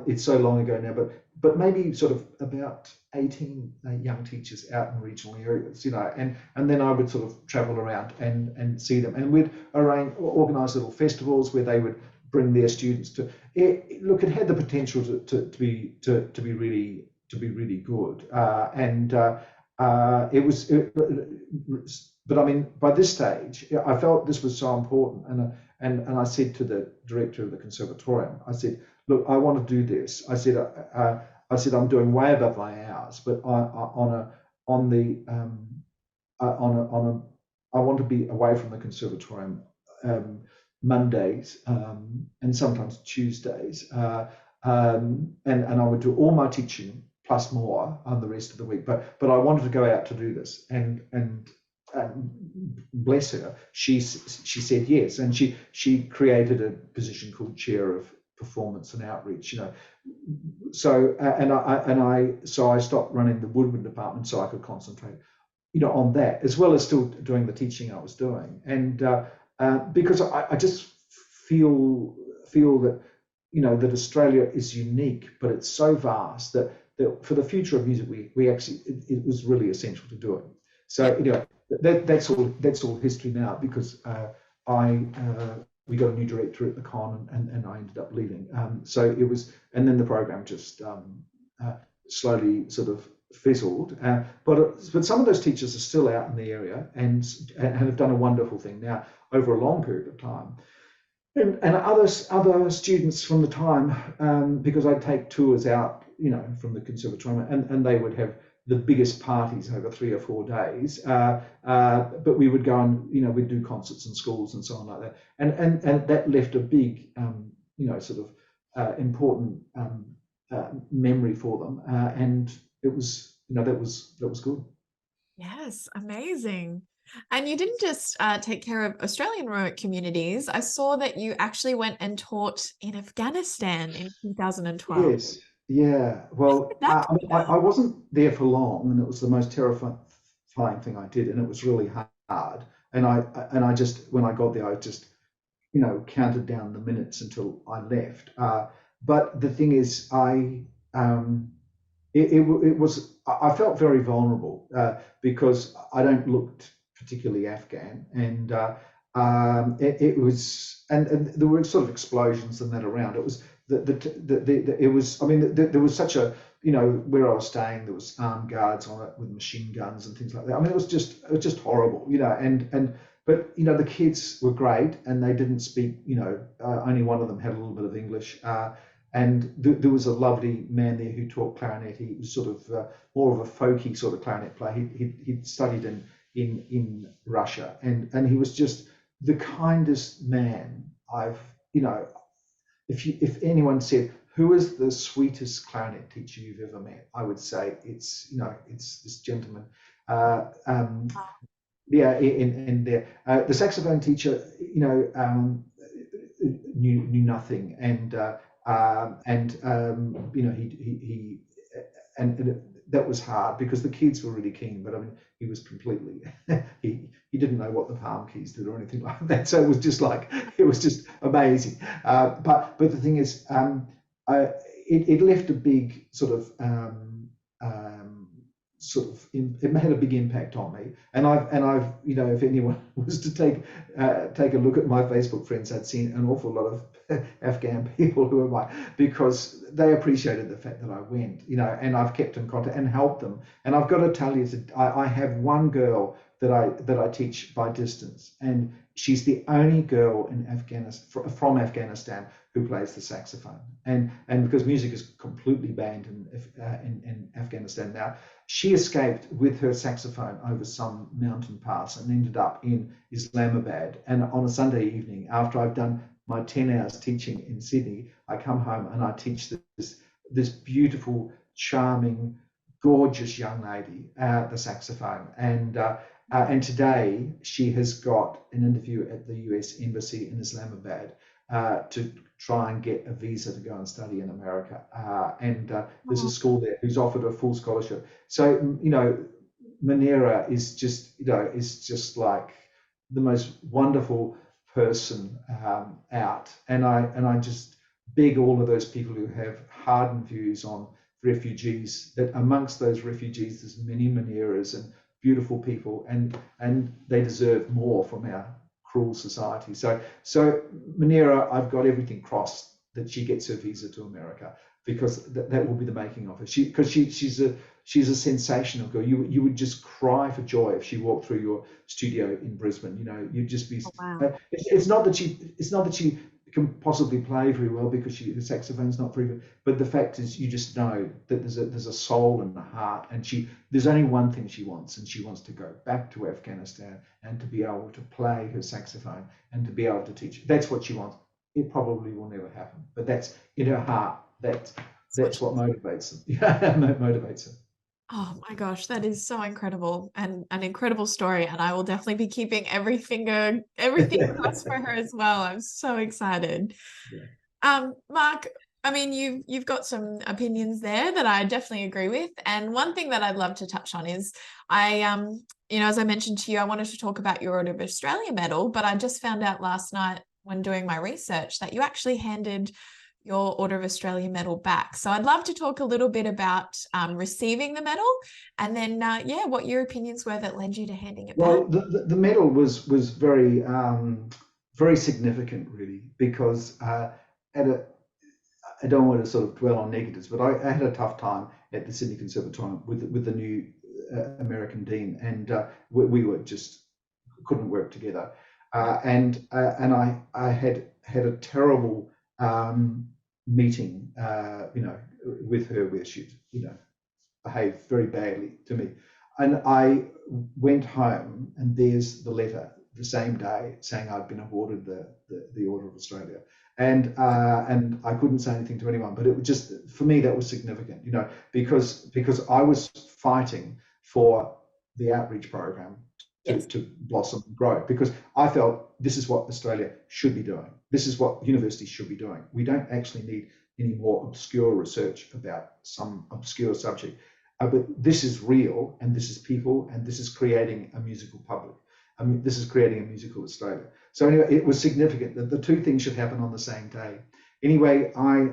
it's so long ago now, but maybe sort of about 18 young teachers out in regional areas, and then I would sort of travel around and see them, and we'd organise little festivals where they would bring their students to. Look, it had the potential to be really good, it was. But I mean, by this stage, I felt this was so important, and I said to the director of the conservatorium, I said, look, I want to do this. I said I'm doing way above my hours, but I want to be away from the conservatorium Mondays and sometimes Tuesdays, and I would do all my teaching plus more on the rest of the week. But I wanted to go out to do this, and bless her, she said yes, and she created a position called chair of performance and outreach, So I stopped running the woodwind department so I could concentrate, on that, as well as still doing the teaching I was doing, and because I just feel that that Australia is unique, but it's so vast that for the future of music, we actually it was really essential to do it. So that's all history now, because we got a new director at the con, and I ended up leaving. So it was, and then the program just slowly sort of fizzled. But some of those teachers are still out in the area and have done a wonderful thing now over a long period of time. And other students from the time, because I'd take tours out, from the conservatorium, and they would have the biggest parties over 3 or 4 days, but we would go and we'd do concerts in schools and so on like that, and that left a big sort of important memory for them, and it was that was good. Yes, amazing. And you didn't just take care of Australian remote communities. I saw that you actually went and taught in Afghanistan in 2012. Yes. Yeah, well, That I mean, I wasn't there for long, and it was the most terrifying thing I did, and it was really hard. And I just, when I got there, I just, counted down the minutes until I left. But the thing is, um, it was, I felt very vulnerable because I don't look particularly Afghan, and it was, and there were sort of explosions and that around. It was it was, I mean, there was such a, where I was staying, there was armed guards on it with machine guns and things like that. I mean, it was just horrible, but the kids were great, and they didn't speak, only one of them had a little bit of English. And there was a lovely man there who taught clarinet. He was sort of more of a folky sort of clarinet player. He'd studied in Russia, and he was just the kindest man I've, if anyone said, who is the sweetest clarinet teacher you've ever met, I would say it's this gentleman. Yeah, in there, the saxophone teacher, knew nothing, he and that was hard because the kids were really keen, but I mean, he was completely he didn't know what the palm keys did or anything like that. So it was just amazing. But the thing is, it left a big it had a big impact on me, and I've if anyone was to take a look at my Facebook friends, I'd seen an awful lot of Afghan people who are because they appreciated the fact that I went, and I've kept in contact and helped them. And I've got to tell you, I have one girl that I teach by distance, and she's the only girl in Afghanistan, from Afghanistan, who plays the saxophone. And because music is completely banned in Afghanistan now, she escaped with her saxophone over some mountain pass and ended up in Islamabad. And on a Sunday evening, after I've done my 10 hours teaching in Sydney, I come home and I teach this beautiful, charming, gorgeous young lady the saxophone. And today she has got an interview at the US Embassy in Islamabad to try and get a visa to go and study in America. And there's a school there who's offered a full scholarship. So, Manera is just like the most wonderful person out. And I just beg all of those people who have hardened views on refugees, that amongst those refugees, there's many Maneras and beautiful people, and they deserve more from our cruel society. So Manera, I've got everything crossed that she gets her visa to America, because that will be the making of her. She's a sensational girl. You would just cry for joy if she walked through your studio in Brisbane. You'd just be. Oh, wow. It's not that she can possibly play very well, because the saxophone's not very good. But the fact is, you just know that there's a soul and a heart, and there's only one thing she wants, and she wants to go back to Afghanistan and to be able to play her saxophone and to be able to teach. That's what she wants. It probably will never happen, but that's in her heart. That's what motivates them. Yeah, motivates her. Oh my gosh, that is so incredible, and an incredible story. And I will definitely be keeping everything crossed for her as well. I'm so excited. Yeah. Mark, I mean, you've got some opinions there that I definitely agree with. And one thing that I'd love to touch on is as I mentioned to you, I wanted to talk about your Order of Australia medal, but I just found out last night when doing my research that you actually handed your Order of Australia medal back. So I'd love to talk a little bit about receiving the medal, and then what your opinions were that led you to handing it back. Well, the medal was very very significant, really, because I don't want to sort of dwell on negatives, but I had a tough time at the Sydney Conservatorium with the new American dean, and we were just couldn't work together, and I had a terrible meeting, with her, where she, behaved very badly to me. And I went home, and there's the letter the same day saying I'd been awarded the Order of Australia. And I couldn't say anything to anyone, but it was just, for me, that was significant, because I was fighting for the outreach program to blossom and grow, because I felt this is what Australia should be doing. This is what universities should be doing. We don't actually need any more obscure research about some obscure subject. But this is real, and this is people, and this is creating a musical public. I mean, this is creating a musical Australia. So anyway, it was significant that the two things should happen on the same day. Anyway, I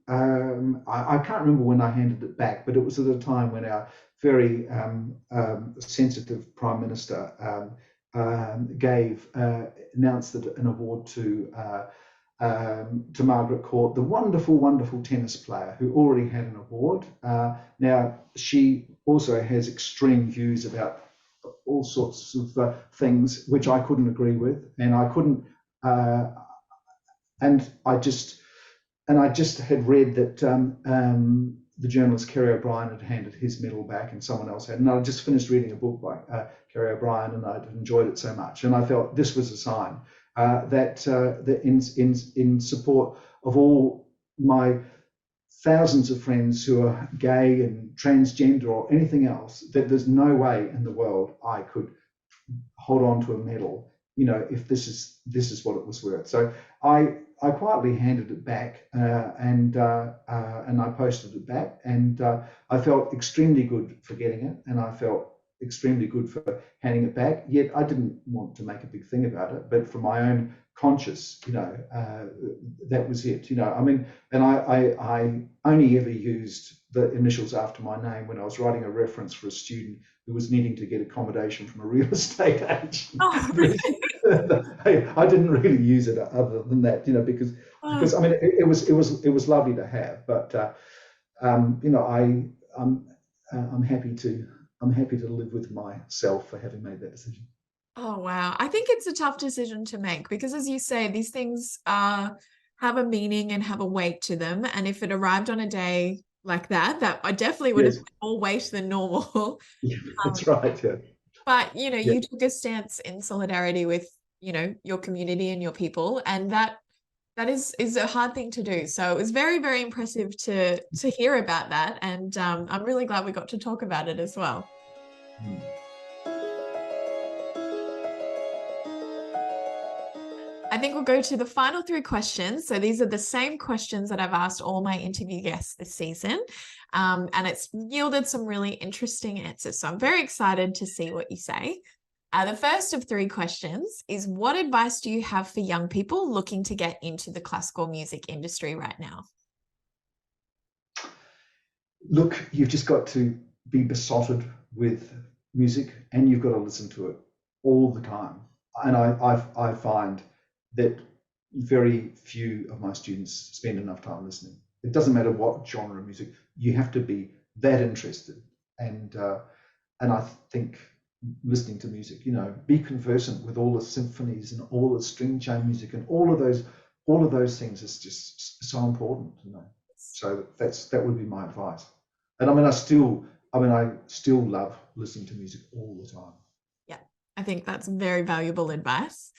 can't remember when I handed it back, but it was at a time when our very sensitive Prime Minister announced that an award to Margaret Court, the wonderful, wonderful tennis player who already had an award. Now, she also has extreme views about all sorts of things which I couldn't agree with, and I couldn't. And I just had read that the journalist Kerry O'Brien had handed his medal back, and someone else had. And I just finished reading a book by Kerry O'Brien, and I'd enjoyed it so much, and I felt this was a sign that in support of all my thousands of friends who are gay and transgender or anything else, that there's no way in the world I could hold on to a medal, if this is what it was worth. So I quietly handed it back, and I posted it back, and I felt extremely good for getting it, and I felt extremely good for handing it back. Yet I didn't want to make a big thing about it, but for my own conscience, that was it. I mean, and I only ever used the initials after my name when I was writing a reference for a student who was needing to get accommodation from a real estate agent. Oh, really? I didn't really use it other than that, because I mean it was lovely to have, but I'm happy to live with myself for having made that decision. Oh, wow. I think it's a tough decision to make because, as you say, these things have a meaning and have a weight to them. And if it arrived on a day like that I definitely would have more weight than normal. Yeah, that's right. Yeah. But, you took a stance in solidarity with, your community and your people. And that is a hard thing to do. So it was very, very impressive to hear about that. And I'm really glad we got to talk about it as well. I think we'll go to the final 3 questions. So these are the same questions that I've asked all my interview guests this season. And it's yielded some really interesting answers. So I'm very excited to see what you say. The first of 3 questions is, what advice do you have for young people looking to get into the classical music industry right now? Look, you've just got to be besotted with music, and you've got to listen to it all the time. And I find that very few of my students spend enough time listening. It doesn't matter what genre of music, you have to be that interested. And I think listening to music, be conversant with all the symphonies and all the string chain music and all of those things is just so important, So that would be my advice. And I still love listening to music all the time. Yeah, I think that's very valuable advice.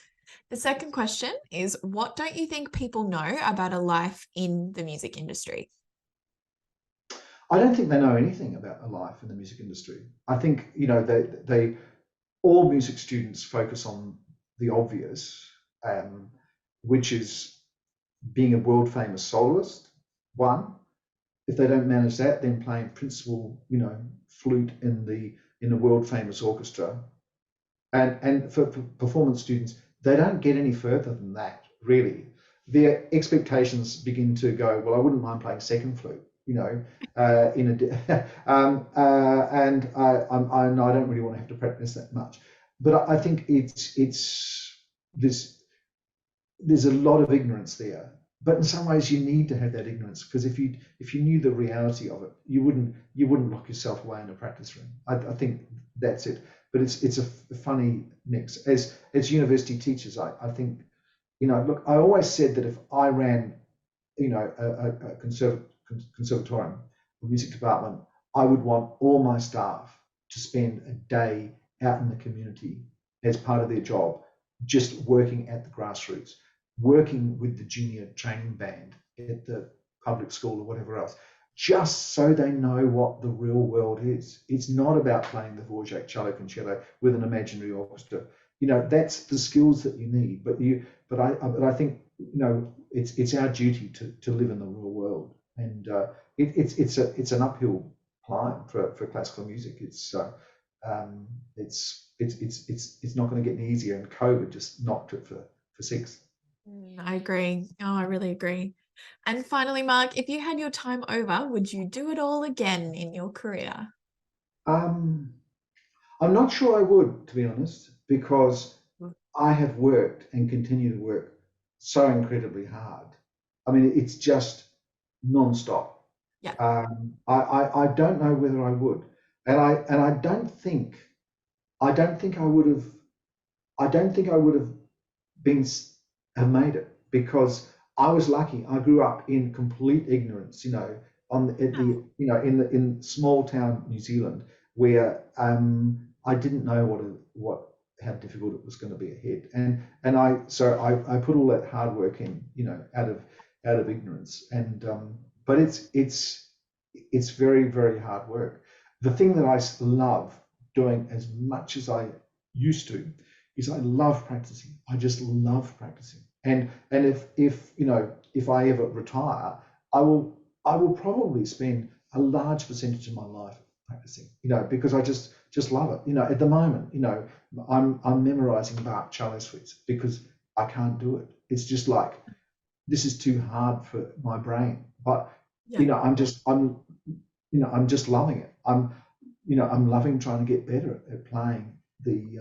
The second question is, what don't you think people know about a life in the music industry? I don't think they know anything about a life in the music industry. I think, they all music students focus on the obvious, which is being a world famous soloist. One, if they don't manage that, then playing principal, flute in the world famous orchestra. And for performance students, they don't get any further than that, really. Their expectations begin to go, well, I wouldn't mind playing second flute, and I don't really want to have to practice that much. But I think there's a lot of ignorance there. But in some ways, you need to have that ignorance, because if you knew the reality of it, you wouldn't lock yourself away in a practice room. I think that's it. But it's a funny mix. As university teachers, I think, look, I always said that if I ran, a conservatorium, a music department, I would want all my staff to spend a day out in the community as part of their job, just working at the grassroots, working with the junior training band at the public school or whatever else, just so they know what the real world is. It's not about playing the Dvorak cello concerto with an imaginary orchestra. That's the skills that you need. But I think, it's our duty to live in the real world, and it's an uphill climb for classical music. It's not going to get any easier, and COVID just knocked it for six. I agree. Oh, I really agree. And finally, Mark, if you had your time over, would you do it all again in your career? Um, I'm not sure I would, to be honest, because I have worked and continue to work so incredibly hard. I mean, it's just non-stop. Yeah. I don't know whether I would, and I don't think I don't think I would have been have made it, because I was lucky. I grew up in complete ignorance, in small town New Zealand, where I didn't know what how difficult it was going to be ahead, and I put all that hard work in, out of ignorance, and but it's very, very hard work. The thing that I love doing as much as I used to is I love practicing. I just love practicing. And if I ever retire, I will probably spend a large percentage of my life practicing, because I just love it. At the moment, I'm memorizing Bach cello suites because I can't do it. It's just like, this is too hard for my brain. But I'm just loving it. I'm loving trying to get better at playing the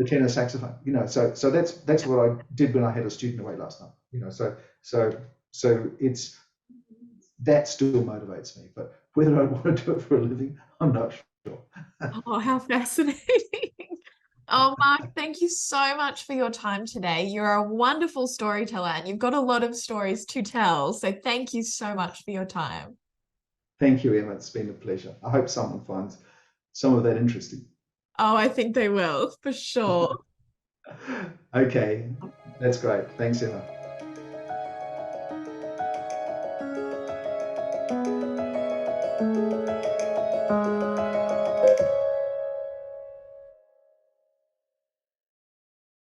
tenor saxophone. So that's what I did when I had a student away last night. So it's that still motivates me. But whether I want to do it for a living, I'm not sure. Oh, how fascinating. Oh, Mark, thank you so much for your time today. You're a wonderful storyteller and you've got a lot of stories to tell. So thank you so much for your time. Thank you, Emma. It's been a pleasure. I hope someone finds some of that interesting. Oh, I think they will, for sure. Okay, that's great. Thanks, Emma.